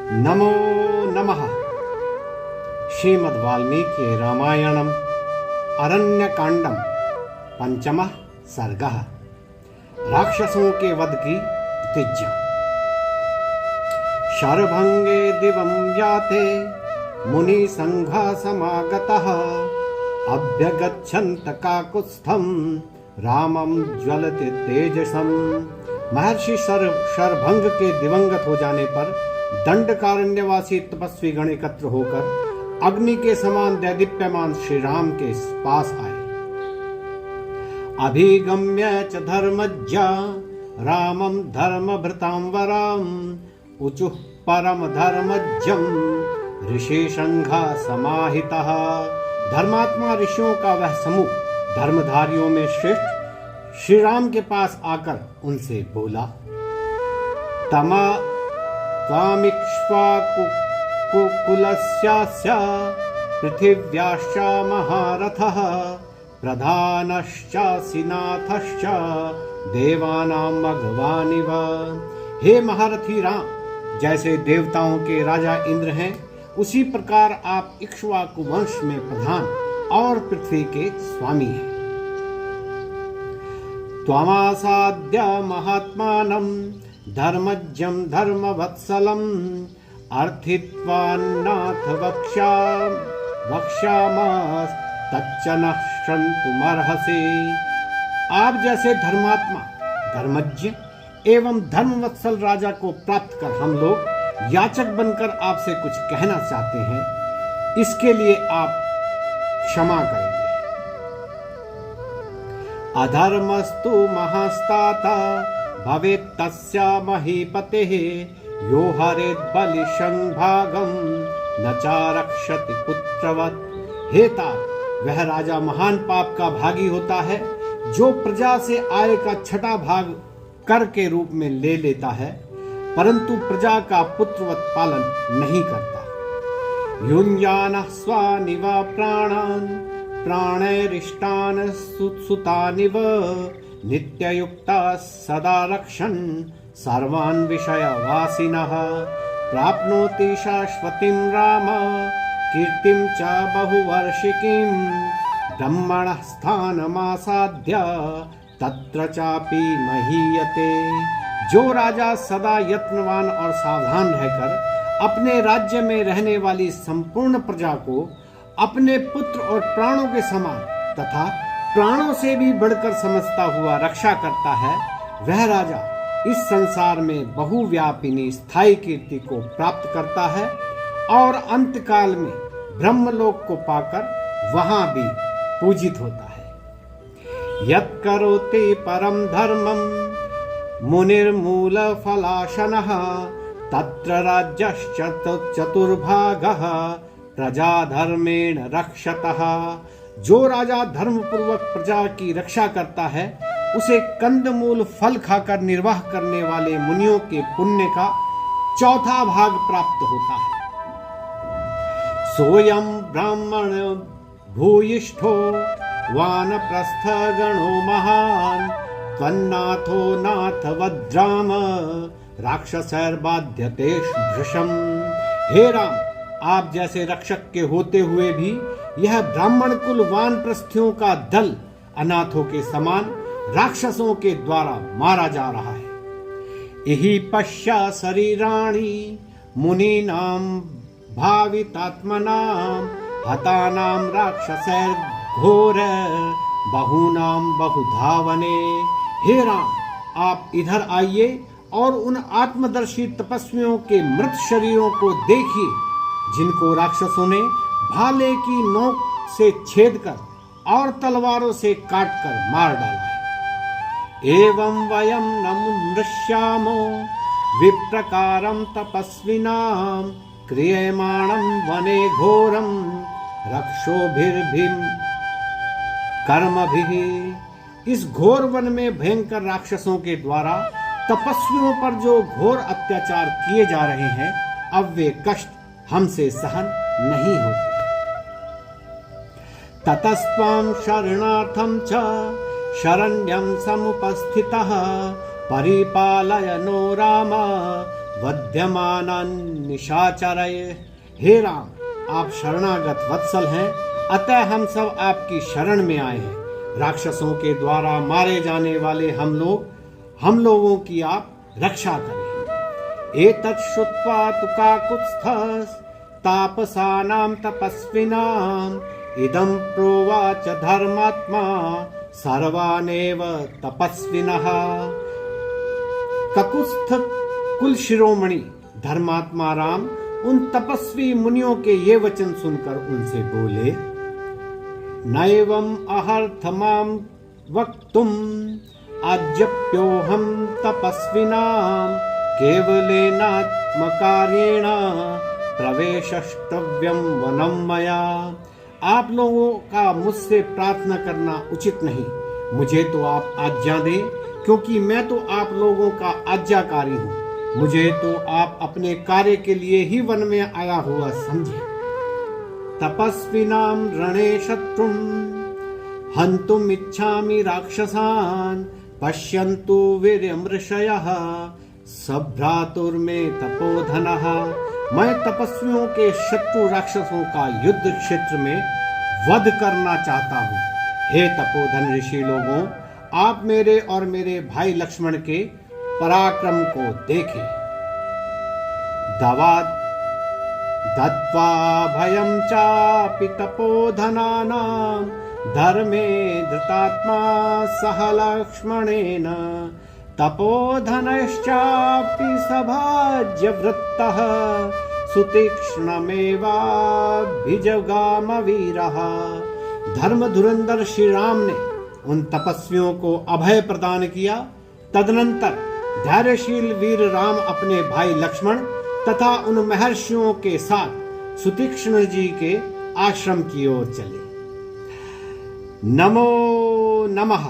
नमो नमः। श्रीमद् वाल्मीकि रामायणम् अरण्यकांडम पंचमः सर्गः। राक्षसों के वध की प्रतिज्ञा। शरभंगे दिवं याते मुनि संघा समागतः अभ्यगच्छन्त काकुत्स्थं रामं ज्वलति तेजसं। महर्षि शरभंग के दिवंगत हो जाने पर दंडकारण्यवासी तपस्वी गण एकत्र होकर अग्नि के समान दैदीप्यमान श्री राम के पास आए। अभिगम्य च धर्मज्ञा रामं धर्मभृतांवरम् ऊचुः परम धर्मज्ञं ऋषिशंघा समाहितः। धर्मात्मा ऋषियों का वह समूह धर्मधारियों में श्रेष्ठ श्री राम के पास आकर उनसे बोला, त्वामिक्ष्वाकुकुलस्यास्य पृथिव्याश्च महारथः प्रधानश्चासि नाथश्च देवानां भगवानिव। हे महारथी राम, जैसे देवताओं के राजा इंद्र हैं उसी प्रकार आप इक्ष्वाकु वंश में प्रधान और पृथ्वी के स्वामी हैं। त्वमासाद्य महात्मानं धर्मज्ञं धर्मवत्सलम् अर्थित्वान्नाथ वक्ष्यामस्तच्च न श्रन्तुमर्हसि। आप जैसे धर्मात्मा धर्मज्ञ एवं धर्मवत्सल राजा को प्राप्त कर हम लोग याचक बनकर आपसे कुछ कहना चाहते हैं, इसके लिए आप क्षमा करेंगे। अधर्मस्तु महास्ताता भवेत् तस्य महीपतेः यो हरेत् बलिशंभागं न चारक्षति पुत्रवत्। हे तात, वह राजा महान पाप का भागी होता है जो प्रजा से आय का छठा भाग कर के रूप में ले लेता है परंतु प्रजा का पुत्रवत पालन नहीं करता। युञ्जानः स्वानिव प्राणान् प्राणैरिष्टान् सुतानिव नित्ययुक्ता सदा रक्षन् सर्वान् विषयवासिनः प्राप्नोति शाश्वतीं राम कीर्तिं च बहुवर्षिकीं ब्रह्मणः स्थानमासाद्य तत्र चापि महीयते। जो राजा सदा यत्नवान और सावधान रहकर अपने राज्य में रहने वाली संपूर्ण प्रजा को अपने पुत्र और प्राणों के समान तथा प्राणों से भी बढ़कर समझता हुआ रक्षा करता है, वह राजा इस संसार में बहुव्यापिनी स्थायी कीर्ति को प्राप्त करता है और अंतकाल में ब्रह्मलोक को पाकर वहां भी पूजित होता है। यत् करोति परम धर्मं मुनिर्मूल फलाशनः तत्र राज्यश्च चतुर्भागः प्रजा धर्मेण रक्षतः। जो राजा धर्म पूर्वक प्रजा की रक्षा करता है उसे कंदमूल फल खाकर निर्वाह करने वाले मुनियों के पुण्य का चौथा भाग प्राप्त होता है। सोयम ब्राह्मण भूयिष्ठो वानप्रस्थ गणो महान् त्वन्नाथो नाथ वज्राम राक्षसैर्बाध्यते भृशम्। हे राम, आप जैसे रक्षक के होते हुए भी यह ब्राह्मण कुल वानप्रस्थियों का दल अनाथों के समान राक्षसों के द्वारा मारा जा रहा है। इहि पश्या शरीराणि मुनीनां भावितात्मनां हतानां राक्षसैर्घोर बहूनां बहुधावने। हे राम, आप इधर आइए और उन आत्मदर्शी तपस्वियों के मृत शरीरों को देखिए जिनको राक्षसों ने भाले की नोक से छेद कर और तलवारों से काटकर मार डाला है। एवं वयं नमृष्यामो विप्रकारं तपस्विनां क्रियमाणं वने घोरं रक्षोभिर्भिं कर्मभिः। इस घोर वन में भयंकर राक्षसों के द्वारा तपस्वियों पर जो घोर अत्याचार किए जा रहे हैं, अब वे कष्ट हमसे सहन नहीं होते। ततस्त्वां शरणार्थं च शरण्यं समुपस्थितः परिपालय नो राम वध्यमानान् निशाचरय। हे राम, आप शरणागत वत्सल हैं, अतः हम सब आपकी शरण में आए हैं। राक्षसों के द्वारा मारे जाने वाले हम लोगों की आप रक्षा करें। एतत् श्रुत्वा तु काकुत्स्थः तापसानां तपस्विनाम् इदं प्रोवाच धर्मात्मा सर्वानेव तपस्विनः। ककुत्स्थ कुल शिरोमणि धर्मात्मा राम उन तपस्वी मुनियों के ये वचन सुनकर उनसे बोले, नैवं अहर्थमां वक्तुम् आज्ञप्योऽहं तपस्विनां केवलेनात्मकार्येण प्रवेशष्टव्यं वनं मया। आप लोगों का मुझसे प्रार्थना करना उचित नहीं, मुझे तो आप आज्ञा दें, क्योंकि मैं तो आप लोगों का आज्ञाकारी हूँ। मुझे तो आप अपने कार्य के लिए ही वन में आया हुआ समझे। तपस्विनां रणे शत्रुं हन्तुम् इच्छामि राक्षसान् पश्यन्तु वीर्यमृषयः सभ्रातुर्मे तपोधनः। मैं तपस्वियों के शत्रु राक्षसों का युद्ध क्षेत्र में वध करना चाहता हूँ। हे तपोधन ऋषि लोगों, आप मेरे और मेरे भाई लक्ष्मण के पराक्रम को देखें। दत्वा भयं चापि तपोधनानां धर्मे धृतात्मा सह लक्ष्मणेन तपोधनश्चापि सभाज्यवृत्तः सुतीक्ष्णमेवाभिजगाम वीरः। धर्म धुरंधर श्री राम ने उन तपस्वियों को अभय प्रदान किया। तदनंतर धैर्यशील वीर राम अपने भाई लक्ष्मण तथा उन महर्षियों के साथ सुतीक्ष्ण जी के आश्रम की ओर चले। नमो नमः।